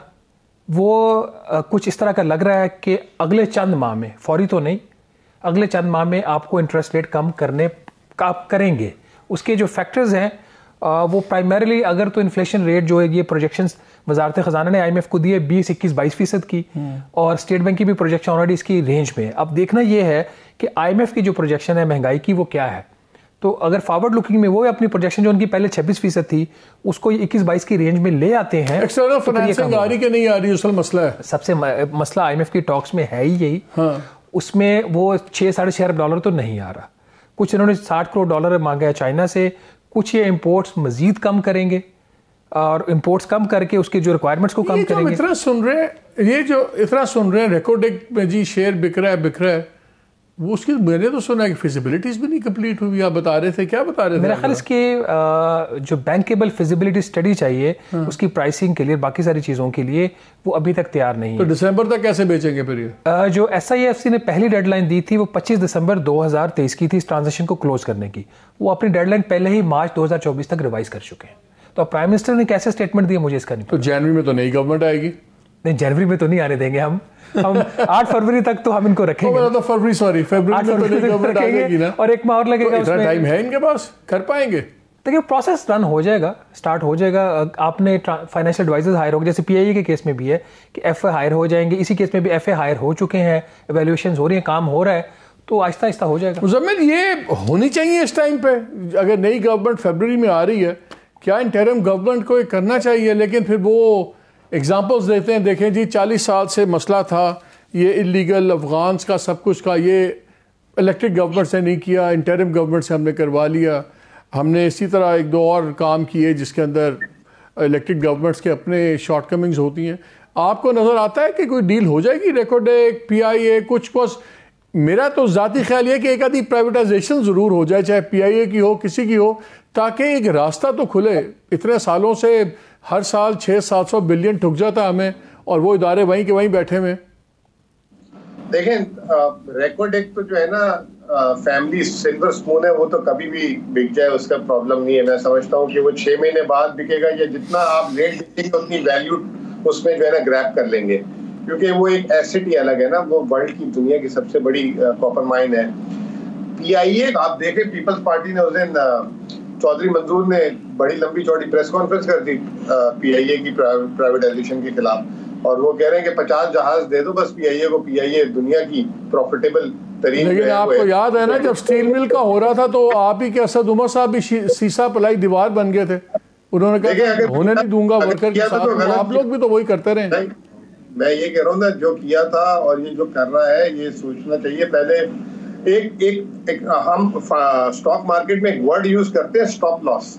वो कुछ इस तरह का लग रहा है कि अगले चंद माह में, फौरी तो नहीं, अगले चंद माह में आपको इंटरेस्ट रेट कम करने का करेंगे। उसके जो फैक्टर्स हैं वो प्राइमरीली, अगर तो इन्फ्लेशन रेट जो है, ये प्रोजेक्शंस वजारत खजाना ने IMF को दिए 20, 21, 22% की, और स्टेट बैंक की भी प्रोजेक्शन ऑलरेडी इसकी रेंज में है। अब देखना ये है कि IMF की जो प्रोजेक्शन है महंगाई की, वो क्या है। तो अगर फॉरवर्ड लुकिंग में वो अपनी प्रोजेक्शन जो उनकी पहले 26% थी, उसको 21-22 की रेंज में ले आते हैं। एक्सटर्नल फाइनेंसिंग आ रही कि नहीं आ रही, असल मसला है। सबसे मसला IMF की टॉक्स में है ही यही। उसमें वो $6-6.5 अरब तो नहीं आ रहा। कुछ इन्होंने $60 करोड़ मांगा है चाइना से, कुछ ये इंपोर्ट्स मजीद कम करेंगे, और इंपोर्ट्स कम करके उसके जो रिक्वायरमेंट्स को कम करेंगे। इतना सुन रहे हैं रेकोडेक में जी शेयर बिक रहा है, वो उसकी मैंने तो सुना है कि फिजिबिलिटीज भी नहीं कंप्लीट हुई। आप बता रहे थे, क्या बता रहे थे? मेरा ख्याल इसके जो बैंकेबल फिजिबिलिटी स्टडी चाहिए उसकी प्राइसिंग के लिए, बाकी सारी चीज़ों के लिए, वो अभी तक तैयार नहीं है। तो दिसंबर तक कैसे बेचेंगे फिर ये? जो SIFC ने पहली डेडलाइन दी थी वो 25 दिसंबर 2023 की थी इस ट्रांजेक्शन को क्लोज करने की। वो अपनी डेडलाइन पहले ही मार्च 2024 तक रिवाइज कर चुके हैं। तो प्राइम मिनिस्टर ने कैसे स्टेटमेंट दिया मुझे इसका नहीं। तो जनवरी में तो नई गवर्नमेंट आएगी? नहीं, जनवरी में तो नहीं आने देंगे हम 8 फरवरी तक तो हम इनको रखेंगे। तो फरवरी में तो नई गवर्नमेंट आएगी ना, और 1 माह और लगेगा। इतना टाइम है इनके पास, कर पाएंगे? देखिए, प्रोसेस रन हो जाएगा, स्टार्ट हो जाएगा। आपने फाइनेंशियल एडवाइजर्स हायर होंगे, जैसे PIA के केस में भी है कि FA हायर हो जाएंगे, इसी केस में भी FA हायर हो चुके हैं, एवेल्युएशन हो रही है, काम हो रहा है, तो आहिस्ता आहिस्ता हो जाएगा। मुजम्मिल, ये होनी चाहिए इस टाइम पे। अगर नई गवर्नमेंट फरवरी में आ रही है, क्या इंटरिम गवर्नमेंट को ये करना चाहिए? लेकिन फिर वो एग्जाम्पल्स देते हैं, देखें जी 40 साल से मसला था ये इलीगल अफगान्स का, सब कुछ का, ये इलेक्टेड गवर्नमेंट से नहीं किया, इंटरिम गवर्नमेंट से हमने करवा लिया। हमने इसी तरह 1-2 और काम किए जिसके अंदर इलेक्टेड गवर्नमेंट्स के अपने शॉर्टकमिंग्स होती हैं। आपको नज़र आता है कि कोई डील हो जाएगी रेकोडेक, PIA, कुछ मेरा तो ज़ाती ख्याल है कि एक आधी प्राइवेटाइजेशन ज़रूर हो जाए, चाहे PIA की हो, किसी की हो, ताकि एक रास्ता तो खुले। इतने सालों से हर साल 600-700 बिलियन ठुक जाता हमें, और वो इदारे वहीं के वहीं बैठे हुए। देखें, रेकोडेक तो जो है ना, फैमिली सिल्वर स्पून है वो तो कभी भी बिक जाए, उसका प्रॉब्लम नहीं है। मैं समझता हूँ कि वो 6 महीने बाद बिकेगा या जितना आप लेट बिकेंगे उतनी वैल्यू उसमें जो है ना ग्रैब कर लेंगे, क्योंकि वो एक एसेट ही अलग है ना। वो वर्ल्ड की दुनिया की सबसे बड़ी कॉपर माइन है। PIA आप देखें, पीपल्स पार्टी ने उस दिन चौधरी मंजूर ने बड़ी लंबी चौड़ी प्रेस कॉन्फ्रेंस कर दी PIA की प्राइवेटाइजेशन के खिलाफ, और वो कह रहे हैं कि 50 जहाज दे दो बस PIA को, PIA दुनिया की प्रॉफिटेबल तरीन। लेकिन आपको याद है ना जब स्टील मिल का हो रहा था तो आप ही के असद उमर साहब भी सीसा पलाई दीवार बन गए थे, उन्होंने कहा होने नहीं दूंगा वर्कर के साथ। तो आप लोग भी तो वही करते रहे। मैं ये कह रहा हूँ ना, जो किया था और ये जो कर रहा है ये सोचना चाहिए। पहले एक हम स्टॉक मार्केट में एक वर्ड यूज करते हैं, स्टॉप लॉस।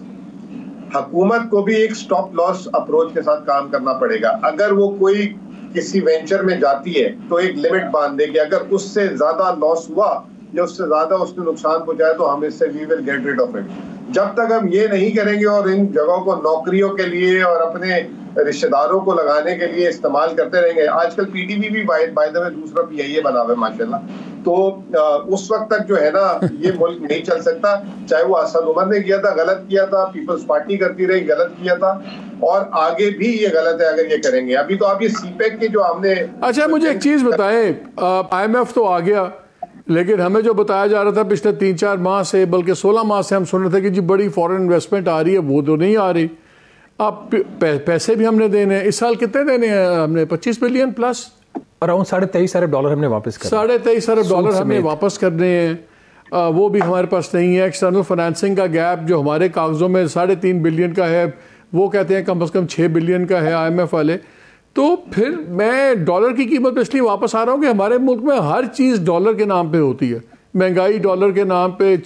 हुकूमत को भी एक स्टॉप लॉस अप्रोच के साथ काम करना पड़ेगा। अगर वो कोई किसी वेंचर में जाती है तो एक लिमिट बांध दे कि अगर उससे ज्यादा लॉस हुआ या उससे ज्यादा उसने नुकसान पहुंचाया तो हम इससे we will get rid of it. जब तक हम ये नहीं करेंगे और इन जगहों को नौकरियों के लिए और अपने रिश्तेदारों को लगाने के लिए इस्तेमाल करते रहेंगे। आजकल PTV भी बाय द वे दूसरा PIA बना हुआ है माशाल्लाह। तो उस वक्त तक जो है ना ये मुल्क नहीं चल सकता। चाहे वो असद उमर ने किया था, गलत किया था, पीपल्स पार्टी करती रही, गलत किया था, और आगे भी ये गलत है अगर ये करेंगे। अभी तो आप ये CPEC के जो हमने। अच्छा मुझे एक चीज बताएं, IMF तो आ गया, लेकिन हमें जो बताया जा रहा था पिछले 3-4 माह से, बल्कि 16 माह से हम सुन रहे थे कि जी बड़ी फॉरेन इन्वेस्टमेंट आ रही है, वो तो नहीं आ रही। अब पैसे भी हमने देने हैं, इस साल कितने देने हैं हमने? 25 बिलियन प्लस, अराउंड $23 अरब हमने वापस करने, $23 अरब हमें वापस करने हैं। वो भी हमारे पास नहीं है। एक्सटर्नल फाइनेंसिंग का गैप जो हमारे कागजों में 3.5 बिलियन का है, वो कहते हैं कम से कम 6 बिलियन का है IMF वाले। तो फिर मैं डॉलर की कीमत पे इसलिए वापस आ रहा हूँ कि हमारे मुल्क में हर चीज़ डॉलर के नाम पे होती है, महंगाई डॉलर के नाम पे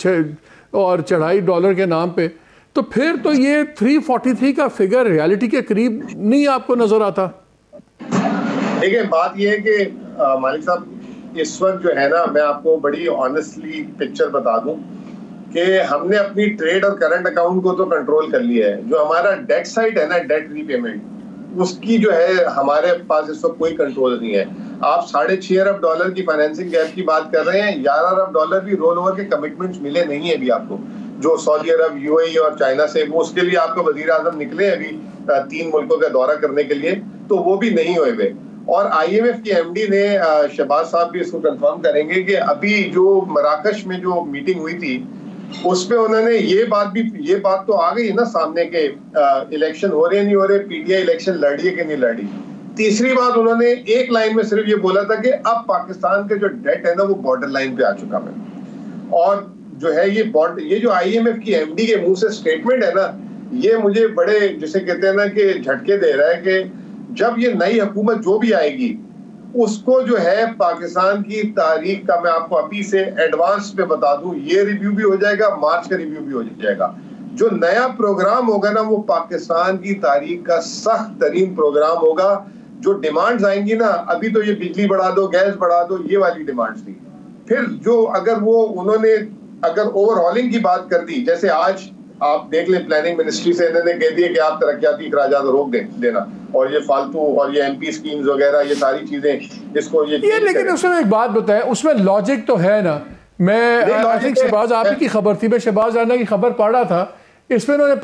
और चढ़ाई डॉलर के नाम पे। तो फिर तो ये 343 का फिगर रियलिटी के करीब नहीं आपको नजर आता? देखिए बात ये है कि मालिक साहब इस वक्त जो है ना, मैं आपको बड़ी ऑनेस्टली पिक्चर बता दूं कि हमने अपनी ट्रेड और करंट अकाउंट को तो कंट्रोल कर लिया है। जो हमारा डेट साइड है ना, डेट रीपेमेंट, उसकी जो है हमारे पास इस वक्त कोई कंट्रोल नहीं है। आप $6.5 अरब की फाइनेंसिंग गैप की बात कर रहे हैं। $11 अरब भी रोल ओवर के कमिटमेंट्स मिले नहीं है अभी आपको, जो सऊदी अरब, UAE और चाइना से, वो उसके लिए आपका वजीर आजम निकले अभी 3 मुल्कों का दौरा करने के लिए, तो वो भी नहीं हुए। और IMF की MD ने, शहबाज साहब भी इसको कंफर्म करेंगे कि अभी जो मराकश में जो मीटिंग हुई थी उसमें उन्होंने ये बात तो आ गई ना सामने के इलेक्शन हो रहे नहीं हो रहे, PTI इलेक्शन लड़ी है कि नहीं लड़ी। तीसरी बात उन्होंने एक लाइन में सिर्फ ये बोला था कि अब पाकिस्तान का जो डेट है ना वो बॉर्डर लाइन पे आ चुका है। और जो है ये जो IMF की MD के मुंह से स्टेटमेंट है ना, ये मुझे बड़े जिसे कहते हैं ना कि झटके दे रहा है कि जब ये नई हुकूमत जो भी आएगी उसको जो है पाकिस्तान की तारीख का, मैं आपको अभी से एडवांस पे बता दूं, ये रिव्यू भी हो जाएगा, मार्च का रिव्यू भी हो जाएगा। जो नया प्रोग्राम होगा ना वो पाकिस्तान की तारीख का सख्त तरीन प्रोग्राम होगा। जो डिमांड्स आएंगी ना, अभी तो ये बिजली बढ़ा दो, गैस बढ़ा दो, ये वाली डिमांड्स थी। फिर जो उन्होंने अगर ओवरऑलिंग की बात कर दी, जैसे आज आप देख लें प्लानिंग मिनिस्ट्री से इन्होंने कह दिया कि आप तरक्याती इखराजात रोक देना, और ये फालतू और ये MP स्कीम्स वगैरह ये सारी चीजें इसको ये लेकिन उसमें एक बात बताएं, उसमें लॉजिक तो है ना। मैं आई थिंक शहबाज आप ही की खबर थी, मैं शहबाज राना की खबर पढ़ रहा था, इसमें उन्होंने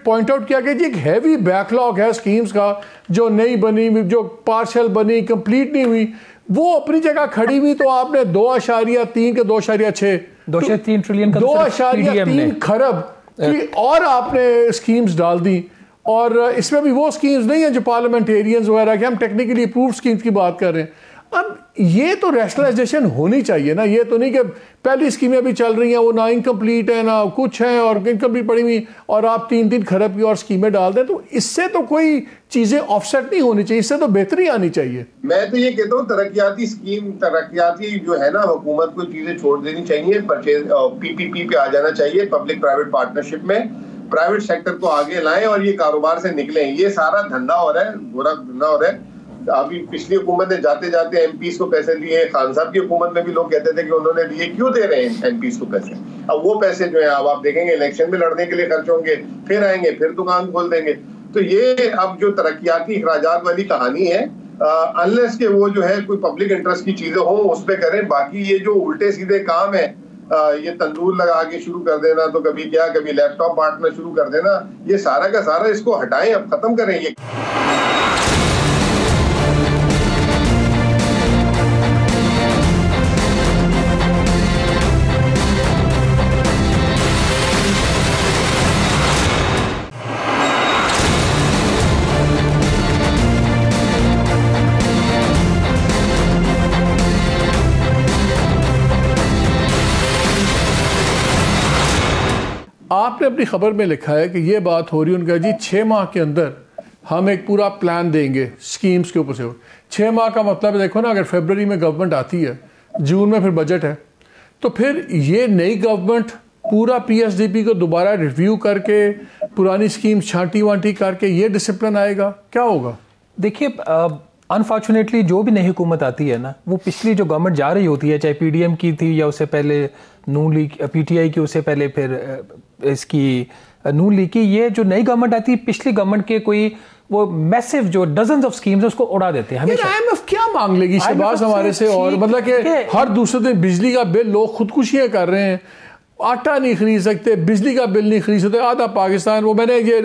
पॉइंट आउट किया कि जी एक हैवी बैकलॉग है स्कीम्स का, जो नहीं बनी, जो पार्शल बनी, कंप्लीट नहीं हुई, वो अपनी जगह खड़ी हुई। तो आपने 2.3 के 2.6 2.3 ट्रिलियन का 2.3 खरब की और आपने स्कीम्स डाल दी। और इसमें भी वो स्कीम्स नहीं है जो पार्लियामेंटेरियंस वगैरह के, हम टेक्निकली अप्रूव्ड स्कीम्स की बात कर रहे हैं। अब ये तो रैशनलाइजेशन होनी चाहिए ना, ये तो नहीं कि पहली स्कीमें अभी चल रही हैं वो ना इनकम्प्लीट है ना कुछ है और इनकम्प्लीट पड़ी हुई, और आप 3 खरब की और स्कीमें डाल दें। तो इससे तो कोई चीजें ऑफसेट नहीं होनी चाहिए, इससे तो बेहतरी आनी चाहिए। मैं तो ये कहता हूँ तरक्याती जो है ना, हुकूमत को चीजें छोड़ देनी चाहिए, परचेज PPP पे आ जाना चाहिए, पब्लिक प्राइवेट पार्टनरशिप में प्राइवेट सेक्टर को आगे लाएं और ये कारोबार से निकलें। ये सारा धंधा हो रहा है, बुरा धंधा हो रहा है। अभी पिछली हुकूमत ने जाते जाते MPs को पैसे दिए, खान साहब की हुकूमत में भी लोग कहते थे कि उन्होंने दिए, क्यों दे रहे हैं MPs को पैसे? अब वो पैसे जो है अब आप देखेंगे इलेक्शन में लड़ने के लिए खर्च होंगे, फिर आएंगे, फिर दुकान खोल देंगे। तो ये अब जो तरक्याती इखराजात वाली कहानी है, अनलेस के वो जो है कोई पब्लिक इंटरेस्ट की चीजें हो उस पर करें। बाकी ये जो उल्टे सीधे काम है, ये तंदूर लगा के शुरू कर देना, तो कभी क्या कभी लैपटॉप बांटना शुरू कर देना, ये सारा का सारा इसको हटाएं, अब खत्म करें ये। आपने अपनी खबर में लिखा है कि ये बात हो रही है उनका जी 6 माह के अंदर हम एक पूरा प्लान देंगे स्कीम्स के ऊपर से। 6 माह का मतलब देखो ना, अगर फरवरी में गवर्नमेंट आती है, जून में फिर बजट है, तो फिर ये नई गवर्नमेंट पूरा पीएसडीपी को दोबारा रिव्यू करके पुरानी स्कीम छांटी वांटी करके ये डिसिप्लिन आएगा, क्या होगा? देखिए अनफॉर्चुनेटली जो भी नई हुकूमत आती है ना, वो पिछली जो गवर्नमेंट जा रही होती है, चाहे पीडीएम की थी या उससे पहले नून लीग, पीटीआई की, उससे पहले फिर इसकी नून लीग की, ये जो नई गवर्नमेंट आती है पिछली गवर्नमेंट के कोई वो मैसिव जो डजन्स ऑफ स्कीम्स उसको उड़ा देते हैं हमेशा। आईएमएफ क्या मांग लेगी शहबाज हमारे से? और मतलब कि हर दूसरे दिन बिजली का बिल लोग खुदकुशियां कर रहे हैं, आटा नहीं खरीद सकते, बिजली का बिल नहीं खरीद सकते, आधा पाकिस्तान। वो मैंने ये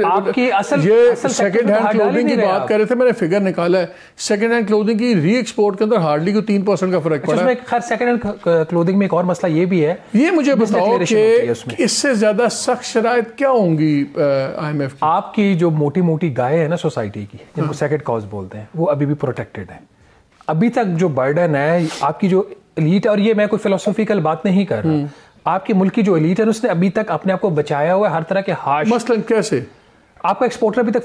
सेकंड हैंड क्लोथिंग की बात कर रहे थे, मैंने फिगर निकाला है, सेकंड हैंड क्लोथिंग की री एक्सपोर्ट के अंदर हार्डली को 3% का फर्क पड़ा है। खैर सेकंड हैंड क्लोथिंग में एक और मसला ये भी है, ये मुझे बताओ कि इससे ज्यादा सख्त शराइत क्या होंगी आईएमएफ की? आपकी जो मोटी मोटी गाय है ना सोसाइटी की, जिनको सेकंड कॉज बोलते हैं, वो अभी भी प्रोटेक्टेड है। अभी तक जो बर्डन है आपकी जो एलीट, और ये मैं कोई फिलोसॉफिकल बात नहीं कर रहा, आपके मुल्क की जो एलीट है उसने अभी तक अपने आप को बचाया हुआ है हर तरह के हार्श। मसलन कैसे? आपका एक्सपोर्टर अभी तक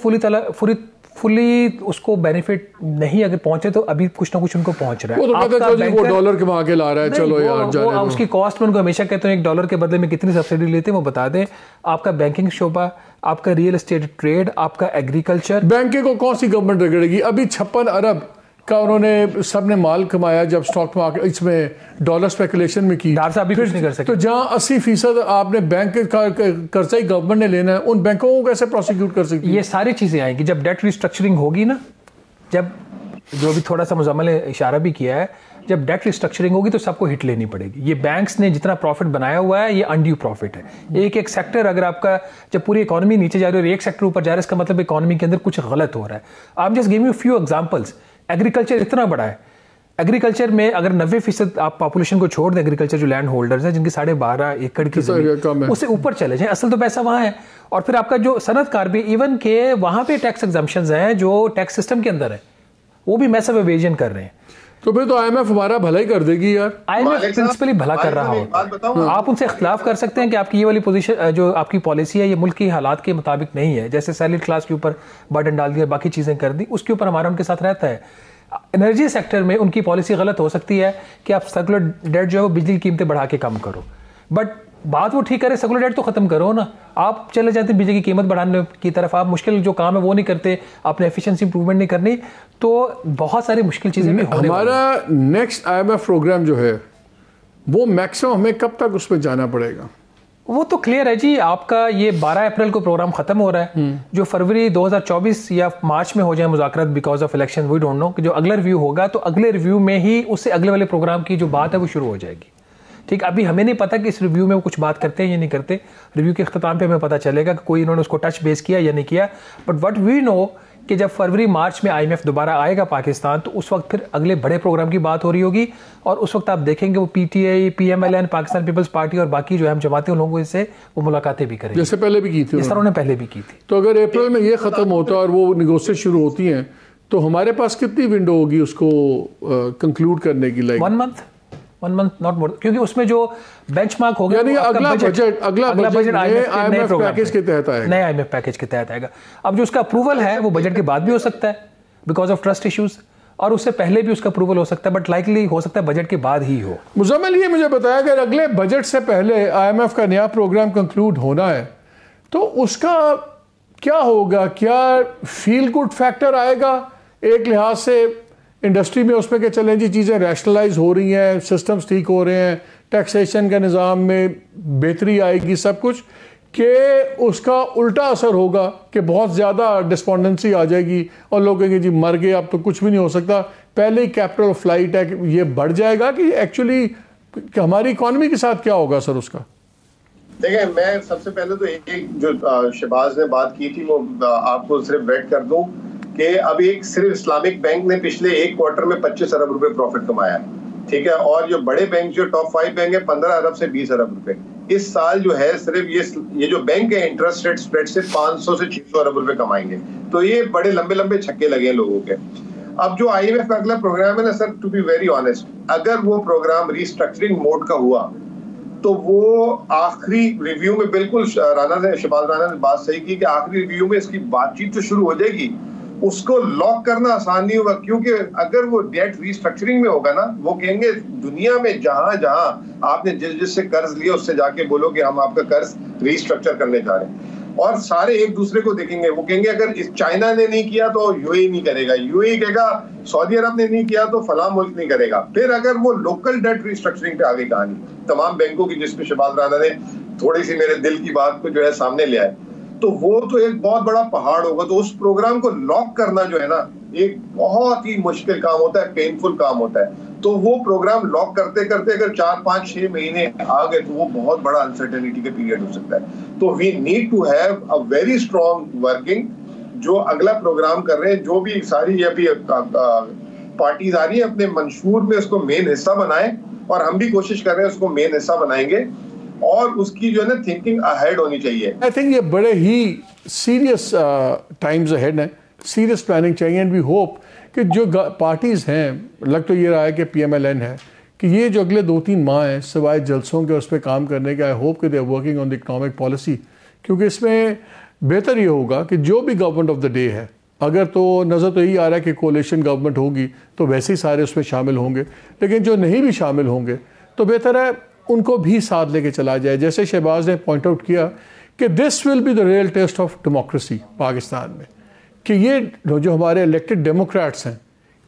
फुली उसको बेनिफिट नहीं अगर पहुंचे, तो अभी कुछ ना कुछ उनको पहुंच रहा है। वो तो कहता है वो डॉलर कमा के ला रहा है, चलो यार जाने दो। उसकी कॉस्ट में उनको हमेशा कहते हैं $1 के बदले में कितनी सब्सिडी लेते हैं वो बता दें। आपका बैंकिंग शोबा, आपका रियल एस्टेट ट्रेड, आपका एग्रीकल्चर। बैंकिंग को कौन सी गवर्नमेंट रगड़ेगी? अभी 56 अरब का उन्होंने सबने माल कमाया जब स्टॉक मार्केट इसमें डॉलर स्पेकुलेशन में की। डार साहब भी कुछ नहीं कर सकते। तो जहां 80% आपने बैंक का कर्जा ही गवर्नमेंट ने लेना है, उन बैंकों को कैसे प्रोसिक्यूट कर सकती है? ये सारी चीजें आएंगी जब डेट रिस्ट्रक्चरिंग होगी ना, जब जो भी थोड़ा सा मुजम्मल ने इशारा भी किया है, जब डेट रिस्ट्रक्चरिंग होगी तो सबको हिट लेनी पड़ेगी। ये बैंक्स ने जितना प्रॉफिट बनाया हुआ है ये अनड्यू प्रॉफिट है। एक एक सेक्टर, अगर आपका जब पूरी इकोनॉमी नीचे जा रही है और एक सेक्टर ऊपर जा रहा है, इसका मतलब इकोनॉमी के अंदर कुछ गलत हो रहा है। आप just give me few examples. Agriculture इतना बड़ा है, एग्रीकल्चर में अगर 90% आप पॉपुलेशन को छोड़ दें, एग्रीकल्चर जो लैंड होल्डर्स हैं जिनकी 12.5 एकड़ की जमीन, उससे ऊपर चले जाएं, असल तो पैसा वहां है। और फिर आपका जो सनतकार भी, इवन के वहां पे टैक्स एग्जम्पशंस हैं जो टैक्स सिस्टम के अंदर है, वो भी मैसिव एवेजन कर रहे हैं। तो फिर तो आईएमएफ हमारा भला ही कर देगी यार। आईएमएफ प्रिंसिपली भला कर रहा हो। आप उनसे इख्तिलाफ कर सकते हैं कि आपकी ये वाली पोजीशन जो आपकी पॉलिसी है ये मुल्क की हालात के मुताबिक नहीं है, जैसे सैलरी क्लास के ऊपर बर्डन डाल दिया, बाकी चीजें कर दी, उसके ऊपर हमारा उनके साथ रहता है। एनर्जी सेक्टर में उनकी पॉलिसी गलत हो सकती है कि आप सर्कुलर डेट जो है वो बिजली की कीमतें बढ़ा के कम करो, बट बात वो ठीक करे, सर्कुलर डेट तो खत्म करो ना। आप चले जाते हैं बिजली की कीमत बढ़ाने की तरफ, आप मुश्किल जो काम है वो नहीं करते, आपने एफिशिएंसी इंप्रूवमेंट नहीं करनी, तो बहुत सारी मुश्किल चीजें भी होने। हमारा नेक्स्ट आईएमएफ प्रोग्राम जो है वो मैक्सिमम हमें कब तक उसमें जाना पड़ेगा? वो तो क्लियर है जी, आपका ये 12 अप्रैल को प्रोग्राम खत्म हो रहा है। जो फरवरी 2024 या मार्च में हो जाए मुज़ाकरात because of election, we don't know, कि जो अगला रिव्यू होगा तो अगले रिव्यू में ही उससे अगले वाले प्रोग्राम की जो बात है वो शुरू हो जाएगी। ठीक, अभी हमें नहीं पता कि इस रिव्यू में वो कुछ बात करते हैं या नहीं करते। रिव्यू के अख्ताम पे हमें पता चलेगा कि कोई इन्होंने उसको टच बेस किया या नहीं किया। बट व्हाट वी नो कि जब फरवरी मार्च में आईएमएफ दोबारा आएगा पाकिस्तान, तो उस वक्त फिर अगले बड़े प्रोग्राम की बात हो रही होगी, और उस वक्त आप देखेंगे वो पीटीआई, पीएमएलएन, पाकिस्तान पीपल्स पार्टी और बाकी जो हम जमातें, उन लोगों से वो मुलाकातें भी करेंगे, जैसे पहले भी की थी, जिस तरह उन्होंने पहले भी की थी। तो अगर अप्रैल में ये खत्म होता है और वो नेगोशिएट शुरू होती हैं, तो हमारे पास कितनी विंडो होगी उसको कंक्लूड करने की? लाइक 1 मंथ नॉट मोर, क्योंकि उसमें जो बेंचमार्क होगा यानी अगला बजट आईएमएफ पैकेज के तहत आएगा, नए आईएमएफ पैकेज के तहत आएगा। अब जो उसका अप्रूवल है वो बजट के बाद भी हो सकता है बिकॉज ऑफ ट्रस्ट इश्यूज, और उससे पहले भी उसका अप्रूवल हो सकता है, बट लाइकली हो सकता है बजट के बाद ही हो। मुजम्मिल ये मुझे बताया कि अगले बजट से पहले आईएमएफ का नया प्रोग्राम कंक्लूड होना है, तो उसका क्या होगा? क्या फील गुड फैक्टर आएगा? एक लिहाज से इंडस्ट्री में उसमें क्या चलें जी, चीज़ें रैशनलाइज हो रही हैं, सिस्टम्स ठीक हो रहे हैं, टैक्सेशन के निज़ाम में बेहतरी आएगी, सब कुछ, कि उसका उल्टा असर होगा कि बहुत ज़्यादा डिस्पोंडेंसी आ जाएगी और लोग कहेंगे जी मर गए, अब तो कुछ भी नहीं हो सकता, पहले ही कैपिटल फ्लाइट है, ये बढ़ जाएगा कि एक्चुअली कि हमारी इकॉनमी के साथ क्या होगा सर उसका? देखिए, मैं सबसे पहले तो एक जो शहबाज ने बात की थी वो आपको सिर्फ वेट कर दूं कि अभी एक सिर्फ इस्लामिक बैंक ने पिछले एक क्वार्टर में 25 अरब रुपए प्रॉफिट कमाया है, ठीक है, और जो बड़े बैंक जो टॉप 5 बैंक है 15 अरब से 20 अरब रुपए इस साल जो है सिर्फ ये जो बैंक है इंटरेस्ट रेट स्प्रेड से 500 से 600 अरब रुपए कमाएंगे। तो ये बड़े लंबे लंबे छक्के लगे हैं लोगों के। अब जो IMF का अगला प्रोग्राम है ना sir, to be very honest, अगर वो प्रोग्राम रिस्ट्रक्चरिंग मोड का हुआ तो वो आखिरी रिव्यू में, बिल्कुल शहबाज राणा ने बात सही की कि आखिरी रिव्यू में इसकी बातचीत तो शुरू हो जाएगी, उसको लॉक करना आसान नहीं होगा, क्योंकि अगर वो डेट रिस्ट्रक्चरिंग में होगा ना, वो कहेंगे दुनिया में जहां जहां आपने जिससे कर्ज लिया उससे जाके बोलो कि हम आपका कर्ज रिस्ट्रक्चर करने जा रहे हैं, और सारे एक दूसरे को देखेंगे। वो कहेंगे अगर चाइना ने नहीं किया तो UAE नहीं करेगा, UAE कहेगा सऊदी अरब ने नहीं किया तो फलां मुल्क नहीं करेगा। फिर अगर वो लोकल डेट रिस्ट्रक्चरिंग पे आ गई कहानी तमाम बैंकों की, जिसमें शहबाज राणा ने थोड़ी सी मेरे दिल की बात को जो है सामने ले आए, तो वो तो एक बहुत बड़ा पहाड़ होगा। तो उस प्रोग्राम को लॉक करना जो है ना एक बहुत ही मुश्किल काम होता है, पेनफुल काम होता है। तो वो प्रोग्राम लॉक करते करते अगर 4, 5, 6 महीने आ गए तो वो बहुत बड़ा अनसर्टेनिटी का पीरियड हो सकता है। तो we need to have a very strong working, जो अगला प्रोग्राम कर रहे हैं, जो भी सारी अभी पार्टीज आ रही है अपने मंशूर में उसको मेन हिस्सा बनाए, और हम भी कोशिश कर रहे हैं उसको मेन हिस्सा बनाएंगे, और उसकी जो है ना थिंकिंग अहेड होनी चाहिए। आई थिंक ये बड़े ही सीरियस टाइम्स अहेड हैं, सीरियस प्लानिंग चाहिए, एंड वी होप कि जो पार्टीज़ हैं, लग तो ये रहा है कि PMLN है, कि ये जो अगले 2-3 माह हैं सिवाय जलसों के उस पर काम करने के, आई होप कि they are working on the economic policy, क्योंकि इसमें बेहतर ये होगा कि जो भी गवर्नमेंट ऑफ द डे है, अगर तो नज़र तो यही आ रहा है कि कोalition गवर्नमेंट होगी तो वैसे ही सारे उसमें शामिल होंगे, लेकिन जो नहीं भी शामिल होंगे तो बेहतर है उनको भी साथ लेके चला जाए। जैसे शहबाज ने पॉइंट आउट किया कि this will be the real test of democracy Pakistan में, कि ये जो हमारे इलेक्टेड डेमोक्रेट्स हैं,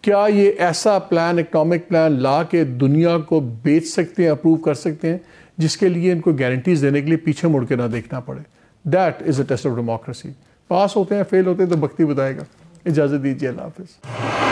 क्या ये ऐसा प्लान, इकोनॉमिक प्लान ला के दुनिया को बेच सकते हैं, अप्रूव कर सकते हैं, जिसके लिए इनको गारंटीज देने के लिए पीछे मुड़ के ना देखना पड़े। That is a test of democracy. Pass होते हैं, फेल होते हैं तो बख्ती बताएगा। इजाज़त दीजिए, अल्लाह हाफ़िज़।